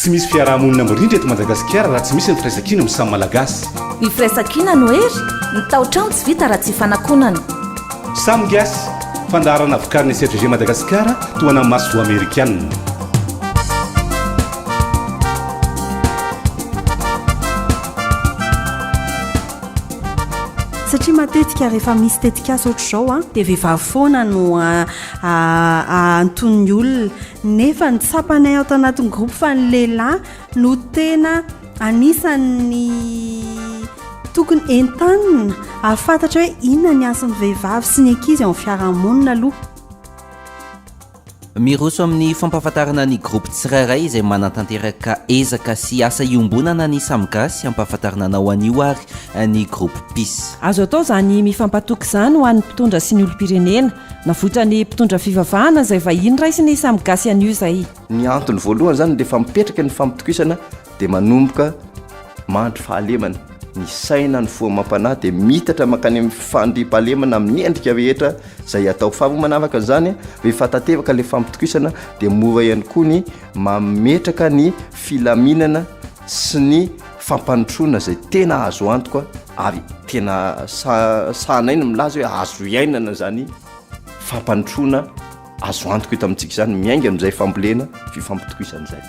tsy misy fiarahamonina mirindra eto Madagasikara raha tsy misy ny firaisan-kina amin'ny samy malagasy. Ny firaisan-kina no hery ny tao-trano tsy vita raha tsy fanankonana. Samy gasy fandaharana vokariny CFG Madagasikara toana maso amerikanina. Satria matetika rehefa misy tetikasa ohatr'izao dia vehivavy foana no anton'ny olona, nefa ny tsapanay ao tanatin'ny groupe fa ny lehilahy no tena anisan'ny tokony entanina ahafantatra hoe inona ny asan'ny vehivavy sy ny ankizy ao amin'ny fiarahamonina aloha. Miroso amin'ny fampahafantarana ny groupe tsirairay izay manatanteraka ezaka sy asa iombonana ny Samgasy hampahafantarana anao anio ary ny groupe PIS. Azo atao izany mifampatoky izany ho an'ny mpitondra sy ny olom-pirenena navotra ny mpitondra fivavahana izay vahiny raisiny Samgasy anio izay. Ny antony voalohany izany rehefa mipetraka ny fampitokisana dia manomboka mandry fahalemana. Ny saina ny foamam-panahy dia mitatra makany amin'ny fandriam-pahalemana amin'ny endrika rehetra izay atao fahavomanavaka izany rehefa tatevaka ilay fampitokisana dia mora ihany koa ny mametraka ny filaminana sy ny fampanotrona izay tena azo antoka ary tena sahanaina milaza hoe azo iainana izany fampanotrona azo antoka eto amintsika izany miainga amin'izay fambolena fifampitokisana izay.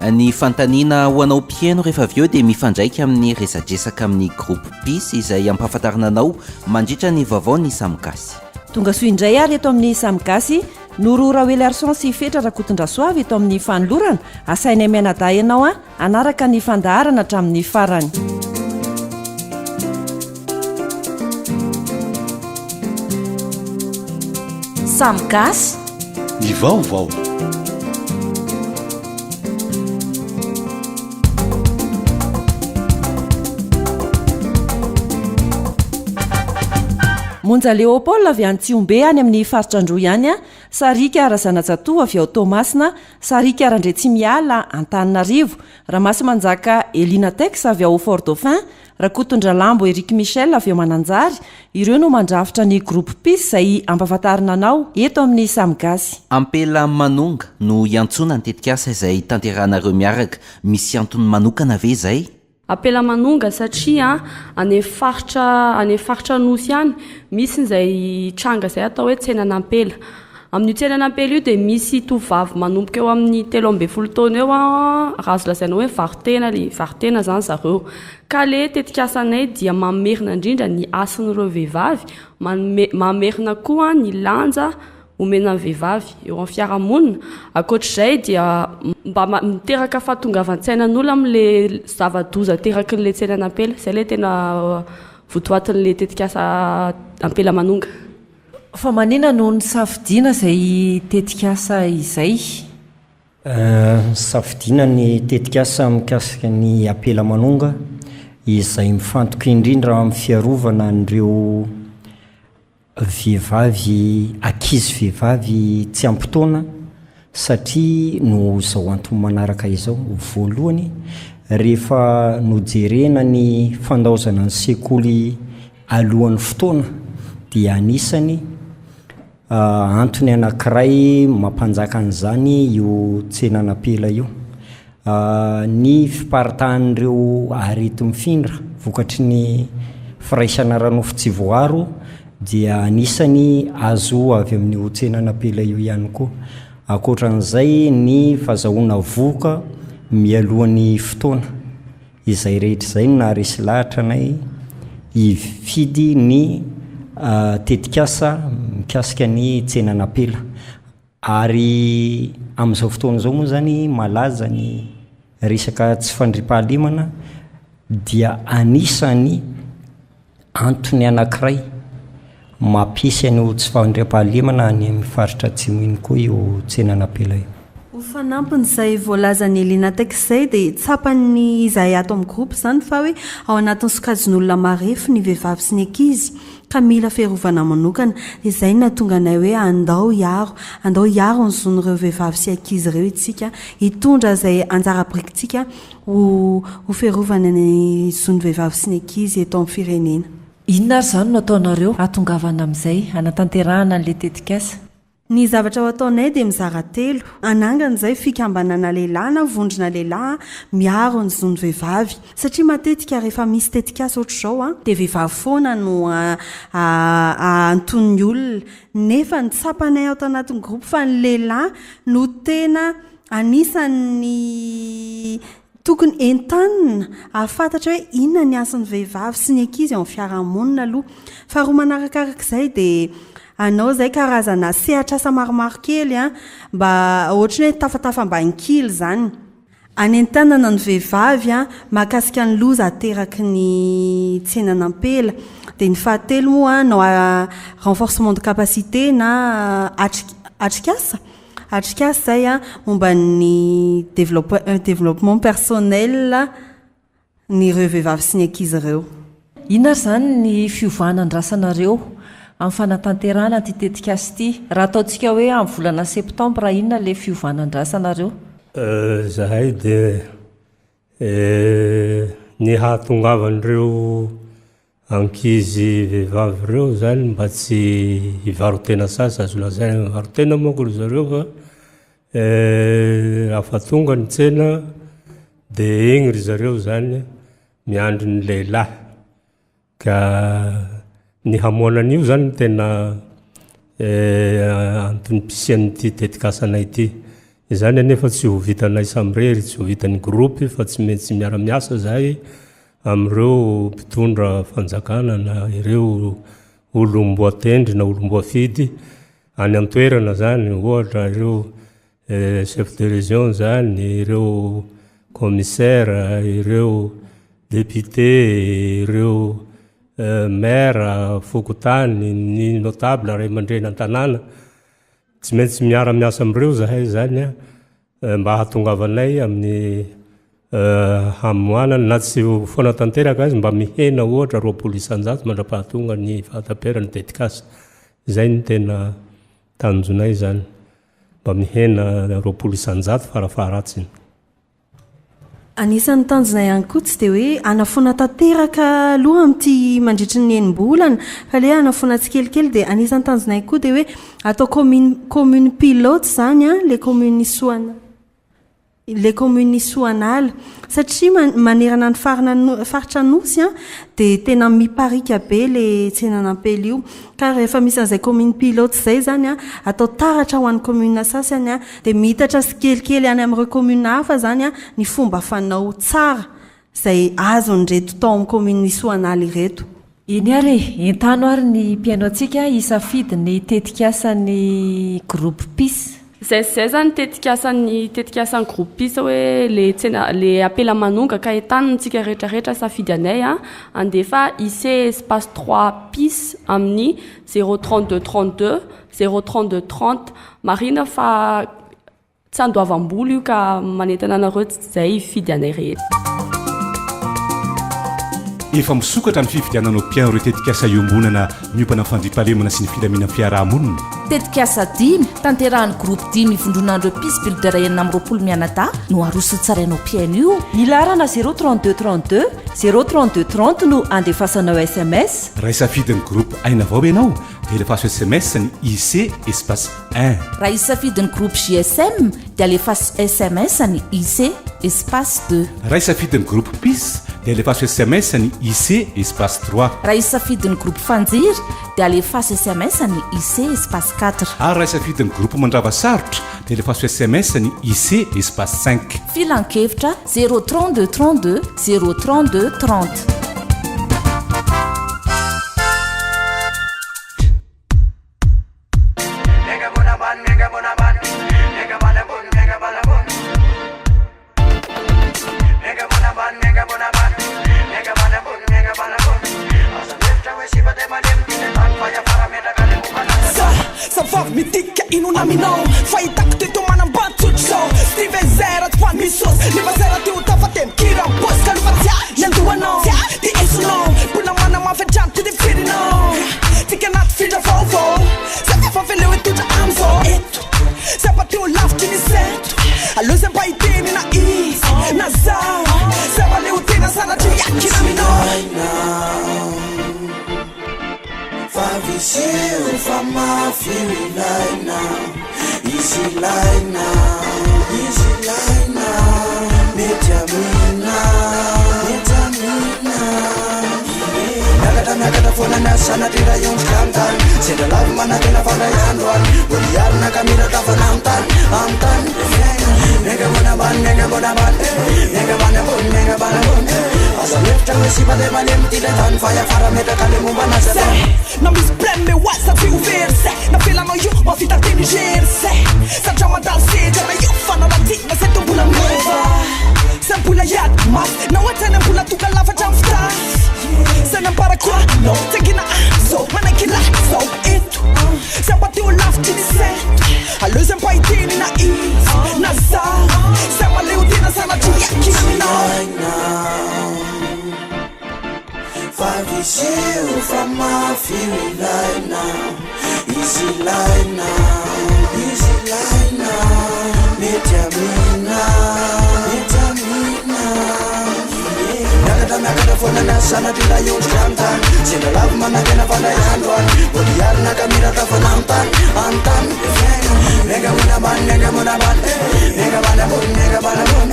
Ny fantaniana ho anao mpiaino rehefa avy eo dia mifandraika amin'ny resadresaka amin'ny groupe PIS izay ampahafantarana anao mandritra ny vaovao ny Samgasy. Tonga soa indray ary eto amin'ny Samgasy noro Rawely Arson sy Fetra Rakotondrasoavy eto amin'ny fanolorana asaina mianadahy ianao anaraka ny fandaharana hatramin'ny farany. Samgasy ny vaovao. Monja Léopold avy any Tsiombe any amin'ny faritrandro ihany Sarika Razanatsatoa avy ao Tomasina, Sarika Randretsimiala Antananarivo, Ramasy Manjaka Elina Tex avy ao Fort Dauphin, Rakotondra Lambo Eric Michel avy ao Mananjary, ireo no mandrafitra ny groupe PIS izay ampahafantarina anao eto amin'ny Samgasy. Ampela Manonga no iantsona ny tetikasa izay tanteranareo miaraka, misy antony manokana ve izay? Apela Manonga satria any faritra nosy ihany misy izay tranga izay atao hoe tsenan'Ampela. Amin'ny tsenan'Ampela io dia misy tovavy manomboka eo amin'ny 13 taona eo raha azo lazaina hoe varitena zany zareo. Ka le tetikasanay dia mamerina indrindra ny asan'ireo vehivavy, mamerina koa ny lanja omena vehivavy eo amin'ny fiarahamonina. Ankoatr'izay dia mba miteraka fahatongavan-tsainan'olona amin'ilay zava-doza terakin'ilay tsenan'Ampela. Izay ilay tena votoatin'ilay tetikasa Ampela Manonga. Fa manina no ny safidiana izay tetikasa izay? Safidiana ny tetikasa mikasika ny Ampela Manonga izay mifantoka indrindra amin'ny fiarovana an'ireo vehivavy, ankizy vehivavy tsy ampitoana satria no izao antony manaraka izao. Voalohany rehefa nojerena ny fandaozana ny sekoly alohan'ny fotoana dia anisany antony anankiray mampanjaka an'izany io tsenan'Ampela io. Ny fiparitahan'ireo arety mifindra vokatry ny firaisana ranofo tsy voaro dia anisany azo avy amin'ny tsenan'Ampela io ihany koa. Ankoatran'izay ny fahazahoana voka mialohan'ny fotoana izay rehetra izay no naharesy lahatra anay hifidy ny tetikasa mikasika ny tsenan'Ampela. Ary amin'izao fotoana izao moa zany malaza ny resaka tsy fandriam-pahalemana dia anisany antony anankiray mampisy an'io tsy fandriam-pahalemana any amin'ny faritra atsimo iny koa io tsenan'Ampela io. Ho fanampiny izay voalazany Elina Tex izay dia tsapany izay ato amin'ny groupe izany fa hoe ao anatin'ny sokajin'olona marefo ny vehivavy sy ny ankizy ka mila fiarovana manokana. Izay nahatonga anay hoe andao hiaro ny zon'ireo vehivavy sy ankizy ireo itsika hitondra izay anjara birikintsika ho fiarovana ny zon'ny vehivavy sy ny ankizy eto amin'ny firenena. Inona ary izany no ataonareo hatongavana amin'izay anatanterahana an'ilay tetikasa? ny zavatra ho ataonay dia mizara telo anangana izay fikambanana lehilahy na vondrona lehilahy miaro ny zony vehivavy satria matetika rehefa misy tetikasa oatra izao a dia vehivavy foana no anton'ny olona nefa ny tsapanay ao tanatin'ny groupe fa ny lehilahy no tena anisan'ny tokony entanina ahafantatra hoe inona ny asan'ny vehivavy sy ny ankizy ao amin'ny fiarahamonina aloha fa roa manarakarak'izay dia anao zay karazana sehatra asa maromaro kely a mba ohatrany hoe tafatafam-bankily zany anentanana ny vehivavy a mahakasika ny loza ateraky ny tsenanampela dia ny fahatelo moa no renforcement de capacité na atrikasa zay a momba ny développement personnel ny ireo vehivavy sy ny ankizy ireo. Inona zany ny fiovana ny rasanareo amin'ny fanatanterahana ty tetikasy ty raha ataontsika hoe amin'ny volana septembre inona le fiovana ny rasanareo? Zahay dia ny hahatongavan'ireo ankizy vehivavy ireo zany mba tsy hivarotena sasa azo lazay hivarotena manko ry zareo fa afa tonga ny tsena dia iny ry zareo zany miandry ny lehilahy ka ny hamoanan'io zany tena antony pisian'ity tetikasanay ity izany anefa tsy ho vitanay samrery tsy ho vitan'ny groupe fa tsy maintsy miara-miasa zahay amin'ireo mpitondra fanjakana na ireo olom-boatendry na olom-boafidy any antoerana zany ohatra ireo chef de région zany ireo commissaire ireo député ireo maire fokotany ny notable ray aman-dreny an-tanàna tsy maintsy miara-miasa amin'ireo zahay zany mba hahatongavanay amin'ny hamoanana na tsy foana tanteraka azy mba mihena ohatra 20 isanjato mandra-pahatonga ny fahataperany tetikasa izay ny tena tanjonay zany mba mihena 20 isanjato farafaharatsiny. Anisan'ny tanjonay ihany koa tsy dia hoe anafona tanteraka aloha amin'ity mandritry ny enim-bolana fa le anafona tsikelikely dia anisan'ny tanjonay koa dia hoe atao commune pilote zany a les communes isoanala satria manerana ny faritra nosy a dia tena miparika be le tsenanampely io ka rehefa misy an'izay commune pilote zay zany a atao taratra ho an'ny commune sasany a dia mihitatra sikelikely any amin'ireo commune hafa zany a ny fomba fanao tsara izay azon'ireto tao amin'ny commune isoanala ireto. Iny ary entano ary ny mpiaino antsika isafidy ny tetikasan'ny groupe PIS. Zay zany tetikasan'ny groupe PIS hoe le apela manonga ka entanantsika rehetrarehetra safidy anay a andefa IC espace 3 PIS amin'ny 032 32 032 30 marina fa tsy andoavam-bola io ka manentana anareo zay fidy anay rehetra. Efa misokatra ny fividiananao mpiaino ireo tetikasa iombonana miompana fandriampahalemana sy ny filamina fiarahamonina. Tetikasa 10 tanterahan'ny groupe 10 ivondronandreo PIS builder enina amin'ny 20 mianadahy no aroso tsarainao mpiaino io. Ny larana 032 32 032 30 no andefasanao SMS. Raha isafidin'ny groupe aina avao ianao dia alefaso SMS ny IC espace 1. Raha isafidin'ny groupe GSM dia alefaso SMS ny IC espace 2. Raha isafidin'ny groupe PIS dia alefaso SMS ny IC espace 3. Raha isafidin'ny groupe fanjiry dia alefaso SMS ny IC espace 4. Ary raha isafidin'ny groupe mandrava sarotra dia alefaso SMS ny IC espace 5. Filan-kevitra 032 32 032 30. Mitika inunamino fahitako teto manambatsotro zao stivezera tsy foany misosy livazera ty ho tafatem kira boska lovatsia nyandohanao ty esonao mpona manamafetrano ty difirinao tika anaty findra vaovao za tefa veleo etotra amizao eto zaba ty ho lavitry ny seto aloha zay mba hiteny na izy na zao zaba le ho tena sanatry miakinaminao Favisio fa mafilaina isilaina isilaina metamina nakata fona nasana tira yonskantan senda lavi manakena fandayandwan goliyarna kamira tafanamtan amtan nega bonaban nega bonaban nega banabon nega banabon asamefta mesipade malem tiletan faya farameta kalemu banasala na misprem me wasa fi uverse na fila no yu ma fita tini gerse sa chama dalseja na yu fana la tina se tu bula nova sempula yad mas na watana bula tu kalafa jamfta sena para kwa no tegina so manakila so itu sempati ulaf tini se aluzen paitini na is na za sema leo tina sana tuyaki na Favisio from my feeling line now easy line now metamina nakata fona nasana tila yonskantan senda lavi manakena fandayandwan goliyarna kamira tafanamtan amtan nega bonaban nega bonaban nega banabon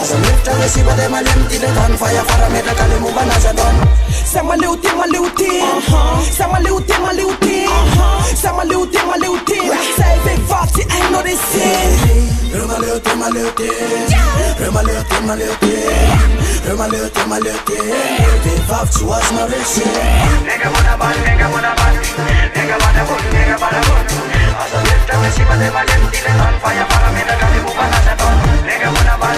asamefta mesipade malem tiletan faya farameta kalemu banazadon sama leuti sama leuti say big party I know they say rema leuti big party was no resi nega bonaban asamefta mesipade malem tiletan faya farameta kalemu banazadon nega bonaban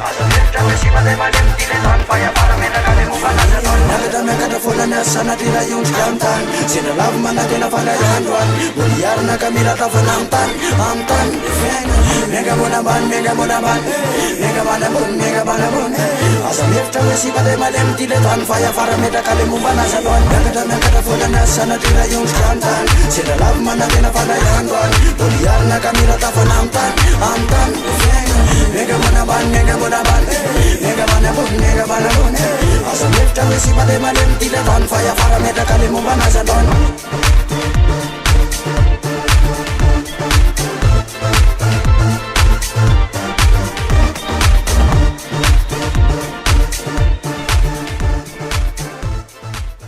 asamefta mesipade malem tiletan faya farameta kalemu banazadon nakata fona nasana tila yonskantan senda lavi manakena fandayandwan goliyarna kamira tafanamtan amtan nega bonaban nega banabon asamefta mesipade malem tiletan faya farameta kalemu banazadon nakata fona nasana tila yonskantan senda lavi manakena fandayandwan goliyarna kamira tafanamtan amtan nega bonaban asamefta mesipade malem tiletan faya farameta kalemu banazadon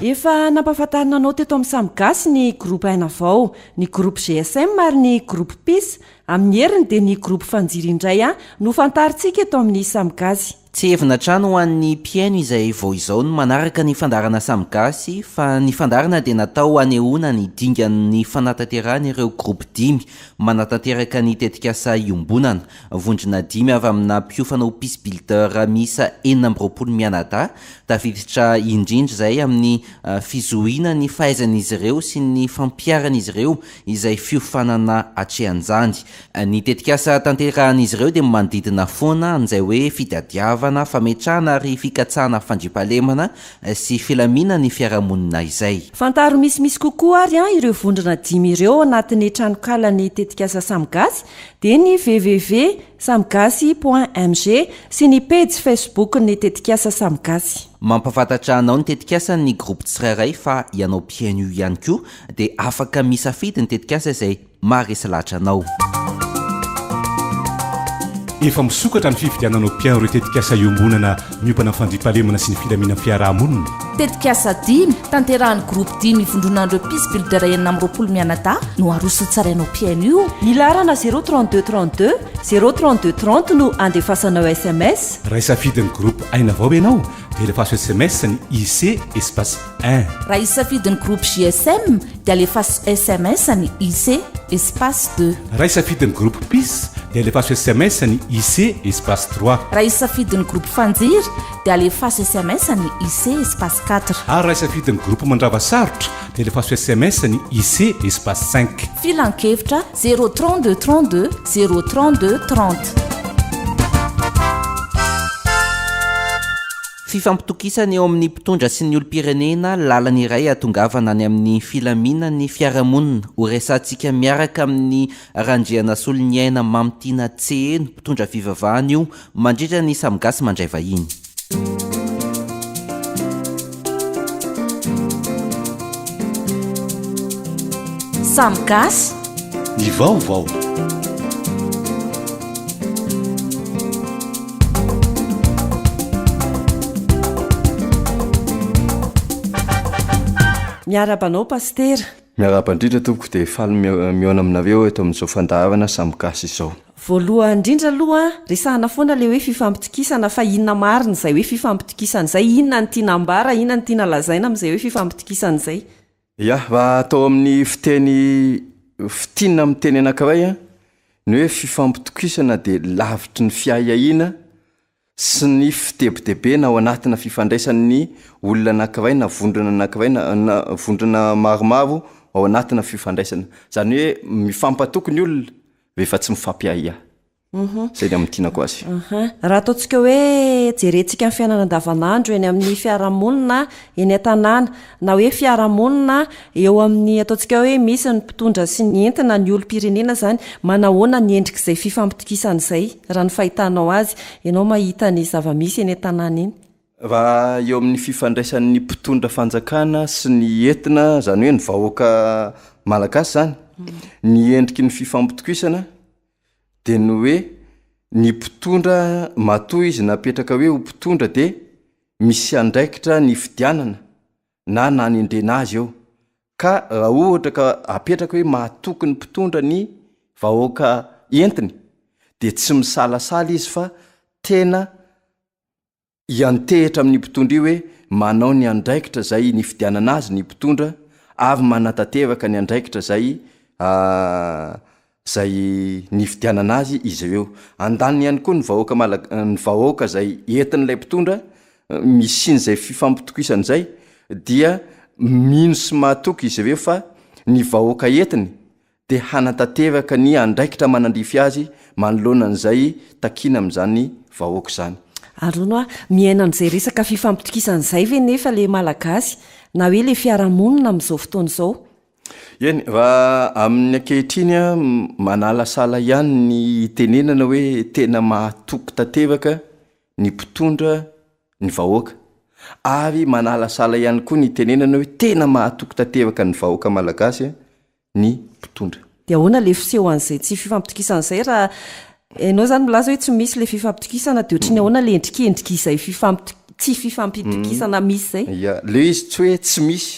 efa nampahafantarinanao teto amin'ny samigasy ny groupe aina vao ny groupe GSM ary ny groupe PIS amin'ny heriny dia ny groupe fanjiry indray no fantaritsika eto amin'ny samigasy tsy hevina trano ho an'ny mpiaino izay vao izao no manaraka ny fandarana samigasy fa ny fandarana dia natao anehoana ny dingan'ny fanatanterahana ireo groupe 5 manatanteraka ny tetikasa iombonana vondrona 5 avy amina mpiofana Peace Builder miisa 4 mianadahy tafiditra indrindra izay amin'ny fizohina ny fahaizan'izy ireo sy ny fampiaran'izy ireo izay fiofanana atrehanjany ny tetikasa tanterahan'izy ireo dia manodidina foana an'izay hoe fitadiavana fametrahana ary fikatsahana fandriampahalemana sy filamina ny fiarahamonina izay fantaro misimisy kokoa ary ireo vondrona 5 ireo anatin'ny tranokalany tetikasa samigasy dia ny www.samigasy.mg sy ny page Facebook ny tetikasa samigasy mampafantatra anao ny tetikasa ny groupe tsirairay fa ianao mpiaino io ihany koa dia afaka misafidy ny tetikasa izay maharesy lahatra anao efa misokatra ny fividiananao mpiaino ireo tetikasa iombonana miompana fandriampahalemana sy ny filamina fiarahamonina tetikasa 5 tanterahan'ny groupe 5 mivondronandreo Peace Builder 4 mianadahy no aroso tsarainao mpiaino io milarana 03232 03230 no andefasanao SMS raha isafidin'ny groupe aina vao ianao dia alefaso SMS ny IC espace 1 raha isafidin'ny groupe GSM dia alefaso SMS ny IC espace 2 raha isafidin'ny groupe PIS dia alefaso SMS ny IC espace 3 raha isafidin'ny groupe fanjiry dia alefaso SMS ny IC espace 4 ary raha isafidin'ny groupe mandrava sarotra dia alefaso SMS ny IC espace 5 filan-kevitra 03232 03230 fifampitokisana eo amin'ny mpitondra sy ny olom-pirenena lalana iray atongavana any amin'ny filamina ny fiarahamonina ho resantsika miaraka amin'ny randriana solon'ny aina mamitiana tseheno mpitondra fivavahana io mandritra ny samigasy mandray vahiny samgasy ny vaovao miarabanao pastera miarabandrindra tompoko dia faly miona aminareo eto amin'izao fandavana samgasy izao voalohany indrindra aloha resahana foana le hoe fifampitokisana fa inona marina izay hoe fifampitokisana izay inona ny tiana ambara inona ny tiana lazaina amin'izay hoe fifampitokisana izay ia va atao amin'ny fitinina amin'ny teny anankiray a ny hoe fifampitokisana dia lavitry ny fiahiahina sy ny fitebidebe na ao anatina fifandraisan'ny olona anankiray na vondrona anankiray na vondrona maromaro ao anatina fifandraisana zany hoe mifampatoky ny olona rehefa tsy mifampiahiahy zay ny amin'ny tianako azy raha ataontsika hoe jerentsika amin'ny fiainana andavanandro eny amin'ny fiarahamonina eny an-tanàna na hoe fiarahamonina eo amin'ny ataontsika hoe misy ny mpitondra sy ny entina ny olom-pirenena zany manahoana ny endrik'izay fifampitokisana izay raha ny fahitanao azy ianao mahita ny zava-misy eny an-tanàna eny raha eo amin'ny fifandraisan'ny mpitondra fanjakana sy ny entina zany hoe ny vahoaka malagasy zany ny endriky ny fifampitokisana dia ny hoe ny mpitondra matoa izy napetraka hoe ho mpitondra dia misy andraikitra ny fidianana na nanendrena azy eo ka raha ohatra ka apetraka hoe mahatoky ny mpitondra ny vahoaka entiny dia tsy misalasala izy fa tena iantehitra amin'ny mpitondra io hoe manao ny andraikitra zay ny fidianana azy ny mpitondra avy manatatevaka ny andraikitra zay ny fidianana azy izy ireo andaniny ihany koa ny vahoaka zay entin'ilay mpitondra misin'izay fifampitokisana zay dia mino sy mahatoky izy ireo fa ny vahoaka entiny dia hanatatevaka ny andraikitra manandrify azy manoloanan'izay takina amin'izany vahoaka zany arono miaina n'izay resaka fifampitokisana izay ve nefa le malagasy na hoe le fiarahamonina amin'izao fotoana izao eny raha amin'ny ankehitriny a manalasala ihany ny tenenana hoe tena mahatoky tatevaka ny mpitondra ny vahoaka ary manalasala ihany koa ny tenenana hoe tena mahatoky tatevaka ny vahoaka malagasy ny mpitondra dia ahoana le fiseho an'izay tsy fifampitokisana izay raha ianao zany milaza hoe tsy misy le fifampitokisana dia ohatrany ahoana le endrikendrika izay tsy fifampitokisana misy zay ia le izy tsy hoe tsy misy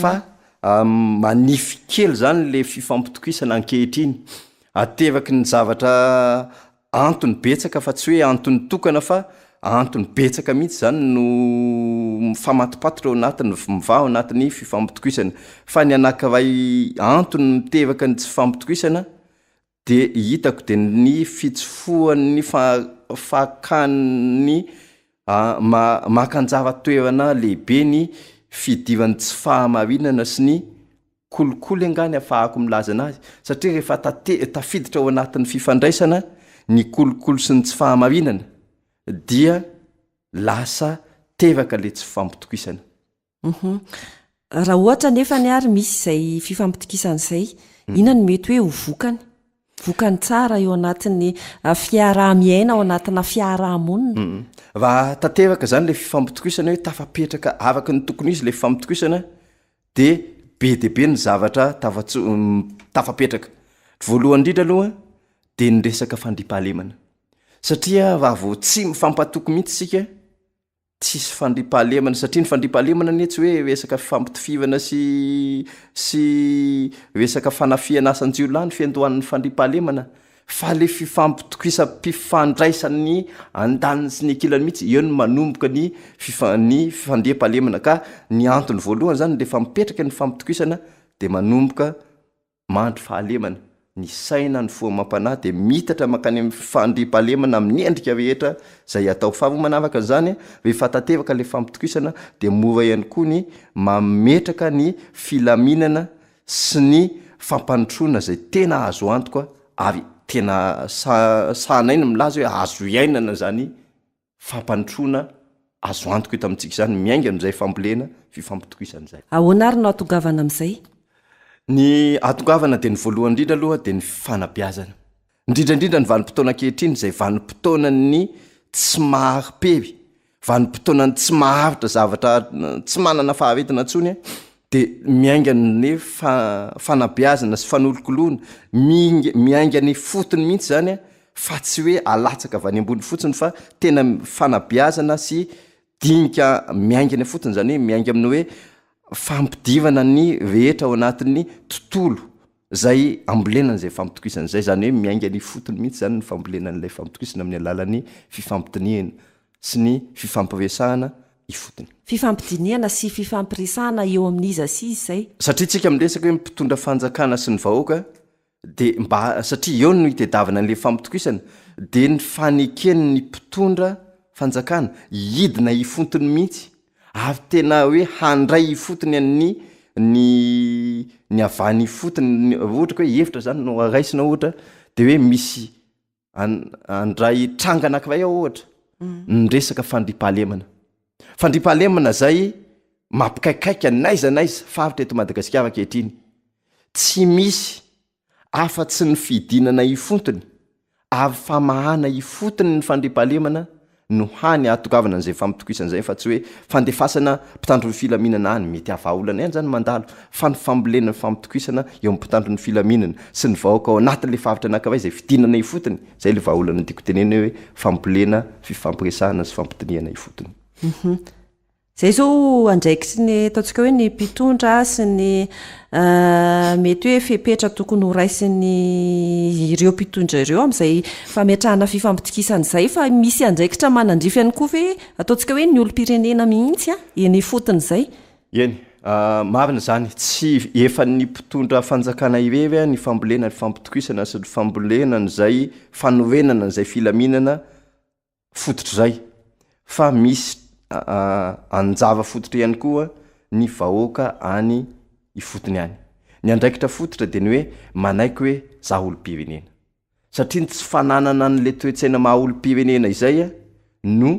fa manify kely zany le fifampitokisana ankehitriny atevaky ny zavatra antony betsaka fa tsy hoe antony tokana fa antony betsaka mihitsy zany no mifamatopatotra ao anatiny mivaha ao anatin'ny fifampitokisana fa ny anankiray antony mitevaka ny tsy fifampitokisana dia hitako dia ny fitsofoan'ny fahakany makanjava toerana lehibe ny fidivan'ny tsy fahamarinana sy ny kolokolo angany ahafahako milaza anazy satria rehefa tafiditra ao anatin'ny fifandraisana ny kolokolo sy ny tsy fahamarinana dia lasa tevaka le tsy fifampitokisana raha ohatra nefa ny ary misy izay fifampitokisana izay ina ny mety hoe ho vokany tsara eo anatin'ny fiaraha-miaina ao anatina fiarahamonina raha tatevaka zany le fifampitokisana hoe tafapetraka avaky ny tokony izy le fifampitokisana dia be debe ny zavatra tafapetraka voalohany indrindra aloha dia ny resaka fandripahalemana satria raha vao tsy mifampatoky mihitsy sika tsisy fandripahalemana satria ny fandripahalemana ny tsy hoe resaka fifampitifivana sy resaka fanafiana asan-jiolany fiandohan'ny fandripahalemana fa le fifampitokisampifandraisan'ny andaniny sy ny akilany mihitsy eo no manomboka ny fifandriam-pahalemana ka ny antony voalohany zany rehefa mipetraka ny fifampitokisana dia manomboka mandry fahalemana ny saina ny foamam-panahy dia mitatra makany amin'ny fandriam-pahalemana amin'ny endrika rehetra zay atao faharomanavaka zany rehefa tatevaka le fifampitokisana dia mora ihany koa ny mametraka ny filaminana sy ny fampanotrona zay tena azo antoka ary tena sahanaina milaza hoe azo iainana zany fampanotrona azo antoka eto amintsika zany miainga amin'izay fambolena fifampitokisana zay ahoana ary no atongavana amin'izay ny atongavana dia ny voalohany indrindra aloha dia ny fanabeazana indrindraindrindra ny vanim-potoana ankehitriny zay vanim-potoana ny tsy mahary-pevy vanim-potoana ny tsy mahavitra zavatra tsy manana faharetina ntsony de miaingany fanabeazana sy fanolokolona miaingany fotony mihitsy zany fa tsy hoe alatsaka avy any ambony fotsiny fa tena fanabeazana sy dinika miaingany fotony zany hoe miainga amin'ny hoe fampidivana ny rehetra ao anatin'ny tontolo zay ambolenan'zay fampitokisana zay zany hoe miaingany fotony mihitsy zany ny fambolenan'lay fampitokisana amin'ny alalan'ny fifampitiniana sy ny fifampiresahana ifotony fifampidiniana sy fifampiresahana eo amin'izy asizy zay satria tsika miresaka hoe mpitondra fanjakana sy ny vahoaka de mba satria eo no itedavana an'le fampitokisana de ny fanekeny ny mpitondra fanjakana idina ifotony mihitsy avy tena hoe handray ifotony amin'ny ny avany fotony ohatra hoe hevitra zany no araisina ohatra de hoe misy andray tranga anankiray ao ohatra nyresaka fandripahalemana zay mampikaikaika naiza faritra eto Madagasikara kehitriny tsy misy afa-tsy ny fidinana ifotony avy famahana ifotony ny fandripahalemana no hany atokavana an'izay fampitokisana zay fa tsy hoe fandefasana mpitandron'ny filaminana any mety avaolana ihany zany mandalo fa ny fambolena fampitokisana eo amin'ny mpitandron'ny filaminana sy ny vahoaka ao anatin'le faritra anankiray zay fidinana ifotony zay le vahaolana tiako teneny hoe fambolena fifampiresahana sy fampitiniana ifotony zay zao andraikitry ny ataontsika hoe ny mpitondra sy ny mety hoe fepetra tokony ho raisiny ireo mpitondra ireo am'izay fametrahana fifampitokisana zay fa misy andraikitra manandrify ihany koa ve ataontsika hoe ny olo-pirenena mihitsy eny fotony zay eny marina zany tsy efa ny mpitondra fanjakana irery ny fambolena ny fampitokisana sy ny fambolena n'zay fanorenana n'zay filaminana fototra zay fa misy anjava fototra ihany koa ny vahoaka any ifotony any ny andraikitra fototra de ny hoe manaiky hoe za olo-pirenena satria tsy fananana n'le toetsaina maha olo-pirenena izay no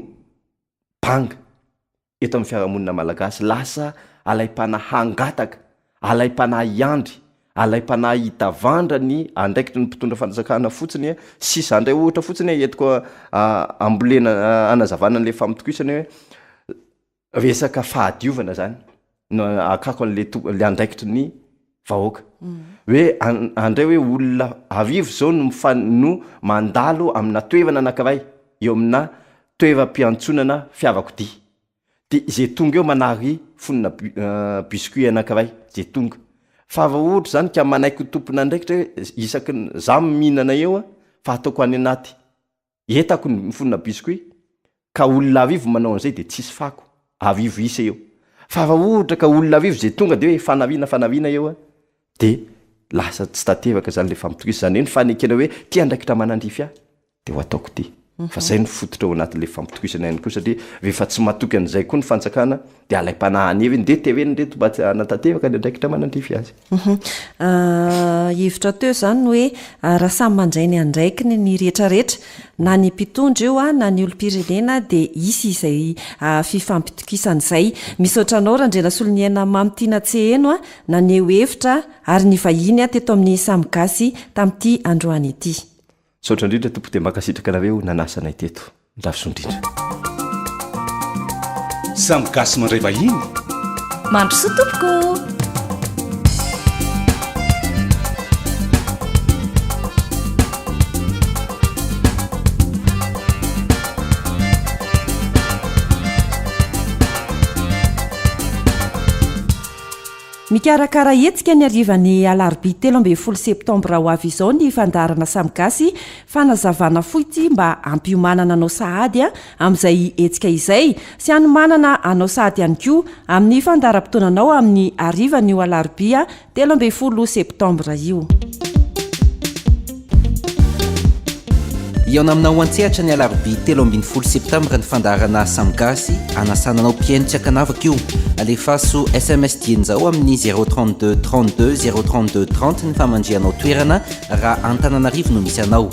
banga eto amin'ny fiarahamonina malagasy lasa alay-panahy hangataka alay-panahy iandry alay-panahy hitavandra ny andraikitra ny mpitondra fanjakana fotsiny sisa andray ohatra fotsiny etiko ambolena anazavana n'le fampitokisana hoe resaka fahadiovana zany no akako an'le andraikitry ny vahoaka hoe andray hoe olona avivo zao no mandalo amina toerana anankiray eo amina toeram-piantsonana fiarakodia de zay tonga eo manary fonina biscuit anankiray zay tonga fa ava ohatra zany ka manaiky tompona andraikitra hoe isaky za mihinana eo fa ataoko any anaty etako ny fonina biscuit ka olona avivo manao an'izay de tsisy fako avivo isa eo fa ava ohatra ka olona avivo zay tonga de hoe fanavina eo de lasa tsy tatevaka zany le fampitokisana zany hoe ny fanekena hoe ty andraikitra manandrify de ho ataoko ty fa zay ny fototra ao anatin'le fampitokisana ihany koa satria rehefa tsy matoky an'izay koa ny fanjakana de alay-panahany evy de tereny reto mba tsy anatatevaka ny andraikitra manandrify azy hevitra teo zany hoe raha samy mandray ny andraikiny ny rehetrarehetra na ny mpitondra eo na ny olo-pirenena de isy izay fifampitokisana zay misaotra anao randrena soloniaina mamitiana tseheno na ny eo hevitra ary ny vahiny teto amin'ny Samgasy tamin'ity androany ity saotra indrindra tompo de makasitraka anareo nanasanay teto ndrafiso indrindra Samgasy mandray vahiny mandroso tompoko mikarakara etsika ny arivany alarobia 13 septambra ho avy izao ny fandarana Samgasy fanazavana foity mba ampiomanana anao sahady amin'izay etsika izay sy hanomanana anao sahady ihany koa amin'ny fandaram-potoananao amin'ny arivany alarobia 13 septambra io iona aminao antsehatra ny alarobia 13 septambra ny fandarana Samgasy anasananao piaino tsy akanavaka io alefaso SMS dian'izao amin'ny 032 32 032 30 ny famandrianao toerana raha Antananarivo no misy anao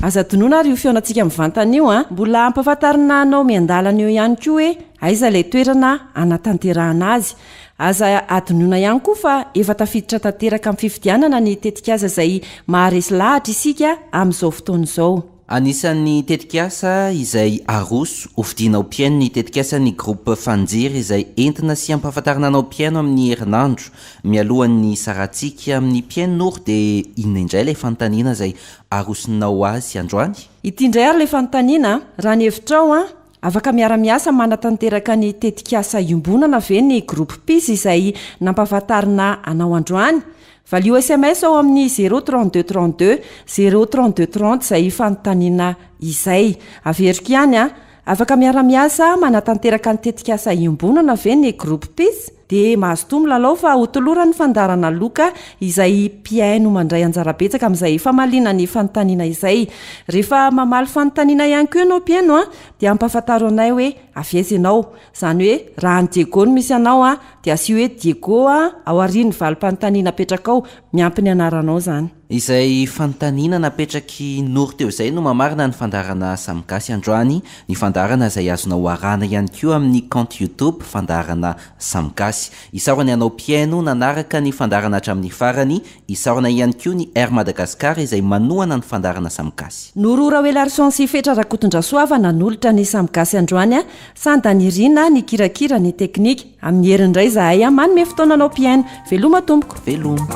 aza tonoana ary io fionantsika mivantana io mbola ampahafantarina anao miandalana eo ihany koa hoe aiza ilay toerana anatanterahana azy aza adinoina ihany koa fa efa tafiditra tanteraka amin'ny fifidianana ny tetikaza izay maharesy lahatra isika amin'izao fotoana izao anisan'ny tetikasa izay aroso hovidinao piaino ny tetikasa ny groupe fanjery izay entina sy ampahafantarina anao piaino amin'ny herinandro mialohan'ny saratsika amin'ny piainonory dia inona indray ilay fanontaniana izay arosonao azy androany ity indray ary ilay fanontaniana raha ny hevitrao a afaka miara-miasa manatanteraka ny tetikasa iombonana ve ny groupe pis izay nampahafantarina anao androany valio SMS ao amin'ny 03232 03230 izay fanontaniana izay averiko ihany a afaka miara-miasa manatanteraka ny tetikasa iombonana ve ny groupe pis dia mahazotoa milalao fa hotolorany fandarana loka izay piaino mandray anjarabetsaka amin'izay famaliana ny fanontaniana izay rehefa mamaly fanontaniana ihany koa ianao piaino a dia ampahafantaro anay hoe aveza ianao izany hoe raha ny diego no misy anao a dia asio hoe diego a ao ariany valim-panontaniana apetraka ao miampy ny anaranao izany izay fanontaniana napetraky nory teo izay no mamarina ny fandarana samgasy androany ny fandarana izay azonao arana ihany koa amin'ny compte youtube fandarana samgasy isaorana ianao piaino nanaraka ny fandarana hatramin'ny farany isaorana ihany koa ny air Madagasikara izay manohana ny fandarana samgasy norora oelarson sy fetra rakotondrasoava nanolotra ny samgasy androany a sandanirina ny kirakira ny teknika amin'ny herindray zahay a manome fotoananao piaino veloma tompoko veloma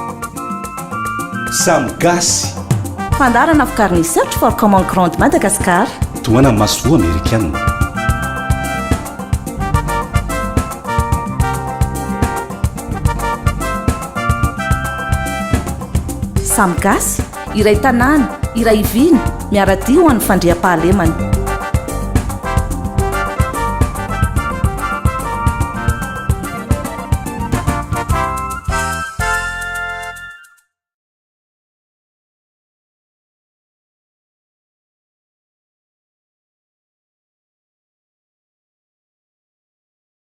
samgasy fandarana fikariny search for common grande Madagascar toana masoa amerikana samgasy iray tanàna iray iviny miaradio ho an'ny fandriam-pahalemana